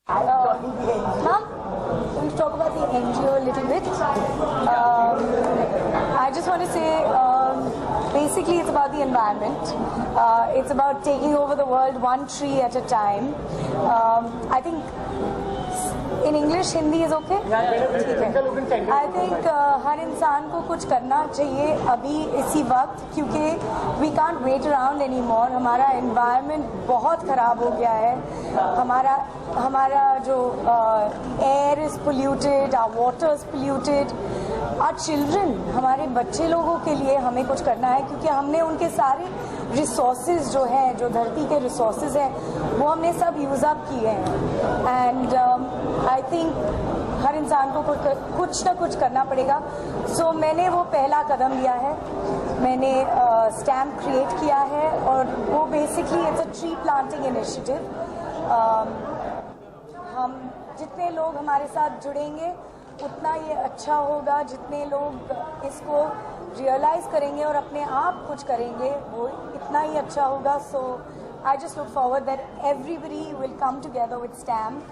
Mom, we'll talk about the NGO a little bit. I just want to say, basically it's about the environment. It's about taking over the world one tree at a time. I think in English, Hindi is okay? ठीक है. I think हर इंसान को कुछ करना चाहिए अभी इसी वक्त, क्योंकि we can't wait around anymore. हमारा environment बहुत ख़राब हो गया है. हमारा जो air is polluted, our water is polluted. Our children, हमारे बच्चे लोगों के लिए हमें कुछ करना है, क्योंकि हमने उनके सारे रिसोर्सेज जो हैं, जो धरती के रिसोर्सेज हैं, वो हमने सब यूज़ अप किए हैं. एंड आई थिंक हर इंसान को कुछ ना कुछ करना पड़ेगा. सो मैंने वो पहला कदम लिया है. मैंने स्टैम्प क्रिएट किया है और वो basically it's a tree planting initiative. हम जितने लोग हमारे साथ जुड़ेंगे उतना ये अच्छा होगा. जितने लोग इसको रियलाइज करेंगे और अपने आप कुछ करेंगे वो इतना ही अच्छा होगा. So I just look forward that everybody will come together with stamp,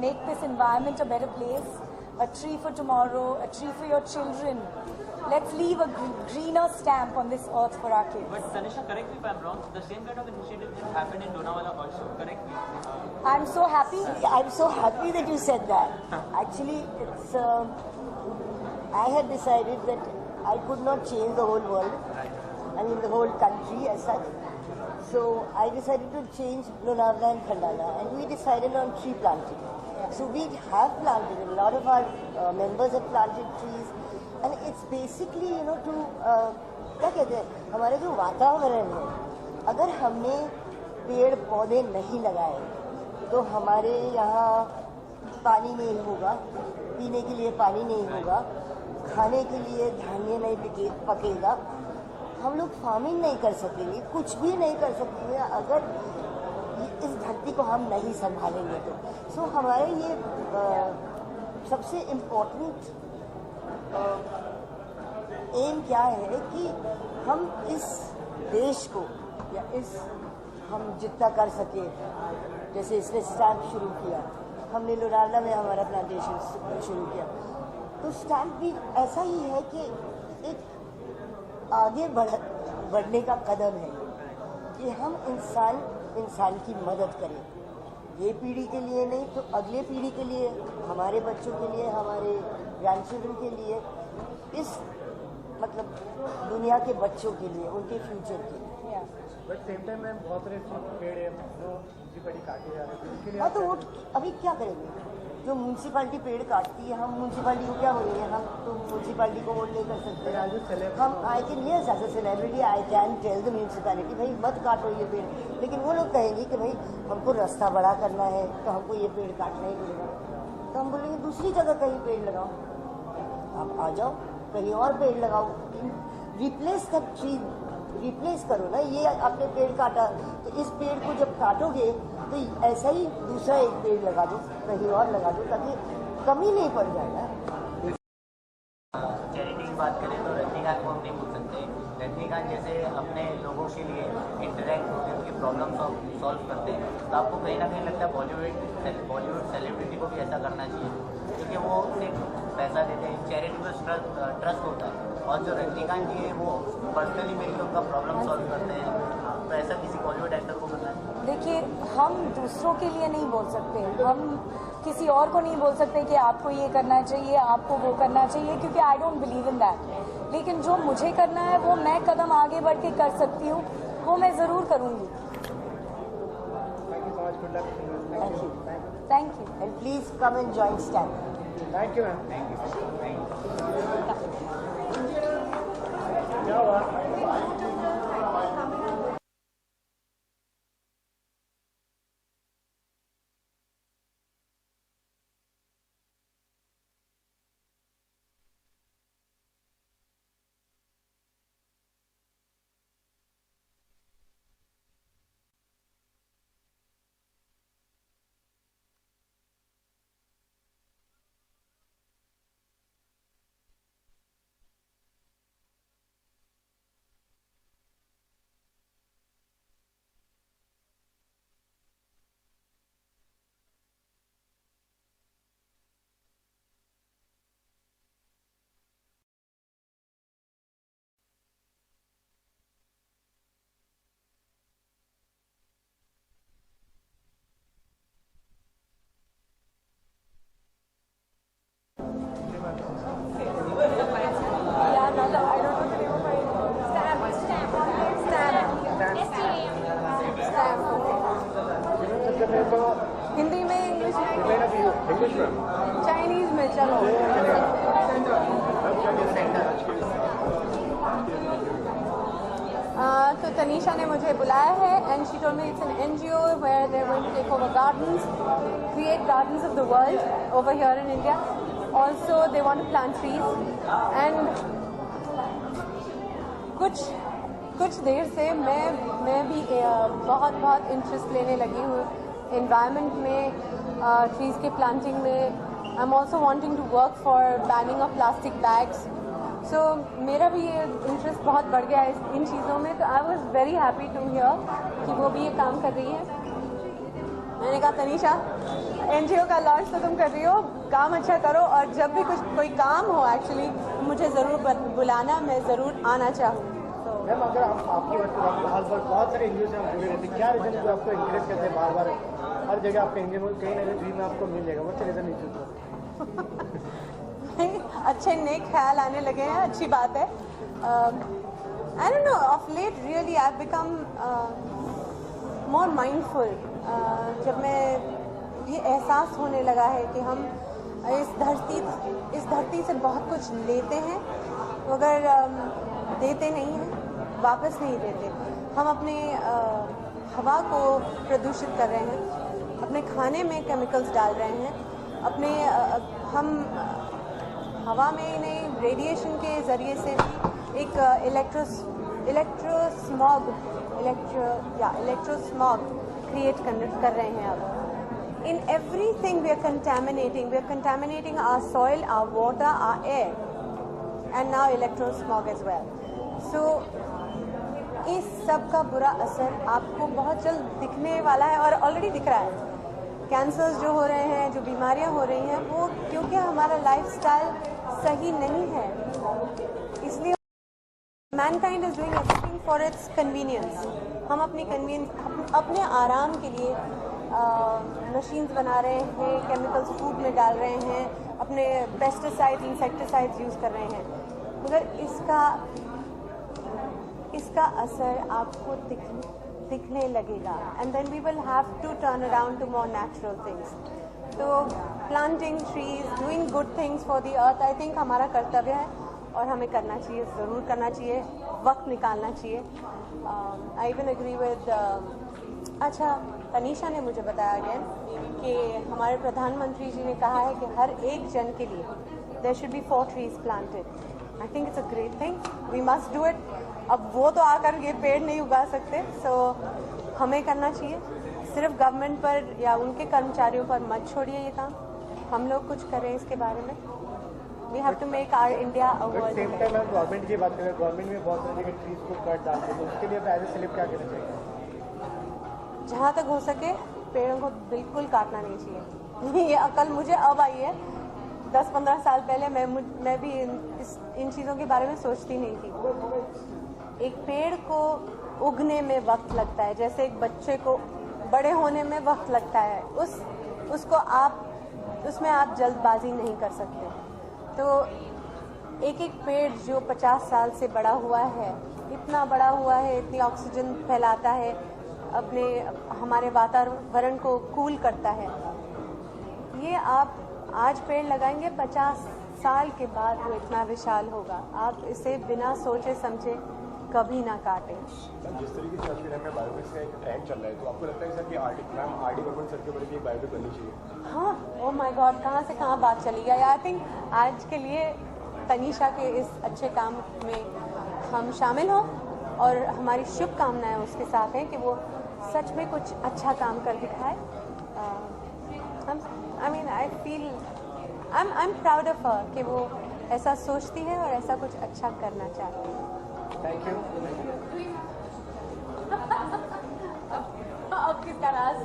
make this environment a better place, a tree for tomorrow, a tree for your children. Let's leave a greener stamp on this earth for our kids. But Tanisha, correct me if I'm wrong, the same kind of initiative happened in Lonawala also, correct me? I'm so happy. I'm so happy that you said that. Actually, it's I had decided that I could not change the whole world. I mean the whole country as such. So I decided to change Lonavala and Khandala, and we decided on tree planting. So we have planted, a lot of our members have planted trees, and it's basically to क्या कहते हैं, हमारे जो वातावरण है, अगर हमने पेड़ पौधे नहीं लगाए तो हमारे यहाँ पानी नहीं होगा, पीने के लिए पानी नहीं होगा, खाने के लिए धान्य नहीं पकेगा, हम लोग फार्मिंग नहीं कर सकेंगे, कुछ भी नहीं कर सकेंगे अगर इस धरती को हम नहीं संभालेंगे तो. सो हमारे ये सबसे इम्पोर्टेंट एम क्या है कि हम इस देश को या हम जितना कर सके, जैसे इसने स्टैम्प शुरू किया, हमने लोनावला में हमारा प्लांटेशन शुरू किया, तो स्टैम्प भी ऐसा ही है कि एक आगे बढ़ने का कदम है कि हम इंसान की मदद करें. ये पीढ़ी के लिए नहीं तो अगले पीढ़ी के लिए, हमारे बच्चों के लिए, हमारे ग्रैंडचिल्ड्रन के लिए, इस मतलब दुनिया के बच्चों के लिए, उनके फ्यूचर के लिए. बट सेम टाइम में बहुत सारे पेड़ है जो म्यूनसिपैलिटी काटे जा रहे हैं. हाँ, तो वो अभी क्या करेंगे? जो म्यूनसिपैलिटी पेड़ काटती है, हम म्यूनसिपैलिटी को क्या बोलेंगे? हम तो म्यूनसिपैलिटी को वोट नहीं कर सकते. हम I can yes as a celebrity I can tell the municipality भाई मत काटो ये पेड़, लेकिन वो लोग कहेंगे कि भाई हमको रास्ता बड़ा करना है तो हमको ये पेड़ काटना ही पड़ेगा. तो हम बोलेंगे दूसरी जगह कहीं पेड़ लगाओ, आप आ जाओ कहीं और पेड़ लगाओ, रिप्लेस द ट्री, रिप्लेस करो ना. ये आपने पेड़ काटा तो इस पेड़ को जब काटोगे तो ऐसा ही दूसरा एक पेड़ लगा दो, कहीं और लगा दो, ताकि कमी नहीं पड़ जाएगा. चैरिटी की बात करें तो रजनीकांत को हम नहीं भूल सकते. रजनीकांत जैसे अपने लोगों के लिए इंटरेक्ट होकर उनकी प्रॉब्लम सॉल्व करते हैं, तो आपको कहीं ना कहीं लगता है बॉलीवुड सेलिब्रिटी को भी ऐसा करना चाहिए, क्योंकि वो सिर्फ पैसा देते हैं, चैरिटेबल ट्रस्ट होता है. और जो रजनीकांत जी है वो पर्सनली मिलकर उनका प्रॉब्लम सॉल्व करते हैं, तो ऐसा किसी बॉलीवुड एक्टर को करना है. देखिए, हम दूसरों के लिए नहीं बोल सकते, हम किसी और को नहीं बोल सकते कि आपको ये करना चाहिए, आपको वो करना चाहिए, क्योंकि I don't believe in that. लेकिन जो मुझे करना है वो मैं कदम आगे बढ़ के कर सकती हूँ, वो मैं ज़रूर करूँगी. Thank you. And please come and join stamp. Thank you ma'am. क्या हुआ? तो हिंदी में, इंग्लिश में, इंग्लिश में चाइनीज में, चलो। तो तनीषा ने मुझे बुलाया है and she told me it's an NGO where they are going to take over gardens, create gardens of the world over here in India. Also they want to plant trees and कुछ देर से मैं भी बहुत interest लेने लगी हूँ environment में, ट्रीज के प्लांटिंग में. I am also wanting to work for banning of plastic bags. So मेरा भी ये इंटरेस्ट बहुत बढ़ गया है इन चीज़ों में. तो I was very happy to hear कि वो भी ये काम कर रही है. मैंने कहा तनीषा, NGO का लॉन्च तो तुम कर रही हो, काम अच्छा करो और जब भी कोई काम हो एक्चुअली मुझे ज़रूर बुलाना, मैं ज़रूर आना चाहूँ. मैम अगर आपकी बात करें हाल पर बहुत सारे NGO से हम जुड़े रहते हैं, क्या रीज़न है जो आपको इंकरेज करते हैं बार बार हर जगह आपका NGO कहीं ना कहीं में आपको मिल जाएगा? What's the reason is? अच्छे नेक ख्याल आने लगे हैं, अच्छी बात है. I don't know, of late really I have become more mindful. जब मैं ये एहसास होने लगा है कि हम इस धरती से बहुत कुछ लेते हैं मगर देते नहीं हैं, वापस नहीं देते. हम अपने हवा को प्रदूषित कर रहे हैं, अपने खाने में केमिकल्स डाल रहे हैं, अपने हम हवा में ही नहीं, रेडिएशन के ज़रिए से भी एक इलेक्ट्रोस्मॉग क्रिएट कर रहे हैं. अब in everything we are contaminating our soil, our water, our air, and now electrosmog as well. So इस सब का बुरा असर आपको बहुत जल्द दिखने वाला है और ऑलरेडी दिख रहा है. कैंसर्स जो हो रहे हैं, जो बीमारियां हो रही हैं, वो क्योंकि हमारा लाइफस्टाइल सही नहीं है. इसलिए Mankind is doing everything for its convenience. हम अपने आराम के लिए मशीन्स बना रहे हैं, केमिकल्स फूड में डाल रहे हैं, अपने पेस्टिसाइड्स, इंसेक्टिसाइड्स यूज़ कर रहे हैं. मगर इसका असर आपको दिखने लगेगा and then we will have to turn around to more natural things. तो planting trees, doing good things for the earth, I think हमारा कर्तव्य है और हमें करना चाहिए, ज़रूर करना चाहिए, वक्त निकालना चाहिए. आई इवन एग्री विद अच्छा, तनीषा ने मुझे बताया अगेन कि हमारे प्रधानमंत्री जी ने कहा है कि हर एक जन के लिए there should be 4 trees planted. I think it's a great thing, we must do it. अब वो तो आकर ये पेड़ नहीं उगा सकते, सो हमें करना चाहिए. सिर्फ गवर्नमेंट पर या उनके कर्मचारियों पर मत छोड़िए ये काम, हम लोग कुछ करें इसके बारे में. We have to make our India a world. Same time हम गवर्नमेंट की बात करें, गवर्नमेंट में बहुत सारी जगह ट्रीज को कट डालते हैं, तो उसके लिए एज ए सेलेक्ट क्या करना चाहिए? जहाँ तक हो सके पेड़ों को बिल्कुल काटना नहीं चाहिए. ये अकल मुझे अब आई है. 10-15 साल पहले मैं भी इन चीज़ों के बारे में सोचती नहीं थी. एक पेड़ को उगने में वक्त लगता है, जैसे एक बच्चे को बड़े होने में वक्त लगता है. उसमें आप जल्दबाजी नहीं कर सकते. तो एक पेड़ जो 50 साल से बड़ा हुआ है, इतना बड़ा हुआ है, इतनी ऑक्सीजन फैलाता है, हमारे वातावरण को कूल करता है. ये आप आज पेड़ लगाएंगे, 50 साल के बाद वो इतना विशाल होगा. आप इसे बिना सोचे समझे कभी ना काटें. जिस तरीके से आज के टाइम में बायोपिक्स का एक ट्रेंड चल रहा है, तो आपको लगता है सर कि आर.डी. बर्मन सर के ऊपर भी एक बायोपिक बननी चाहिए? हाँ, ओह माय गॉड, कहाँ से कहाँ बात चली गई. आई थिंक आज के लिए तनीषा के इस अच्छे काम में हम शामिल हों और हमारी शुभकामनाएं उसके साथ हैं कि वो सच में कुछ अच्छा काम कर दिखाए. I am proud of her कि वो ऐसा सोचती है और ऐसा कुछ अच्छा करना चाहती है. Thank you. अब किसका राज?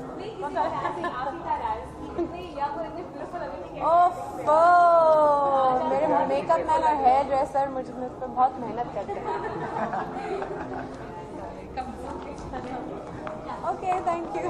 ओफो, मेरे मेकअप मैन और हेयर ड्रेसर मुझ पर बहुत मेहनत करते हैं. Okay, thank you.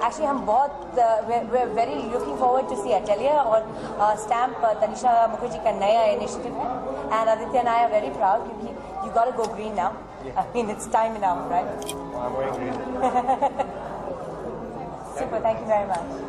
एक्चुअली हम बहुत very looking forward to see atelier और स्टैम्प तनिषा मुखर्जी का नया इनिशिएटिव है and Aditya and I are very proud क्योंकि you got to go green now I mean it's time now right I'm going green. Super, thank you very much.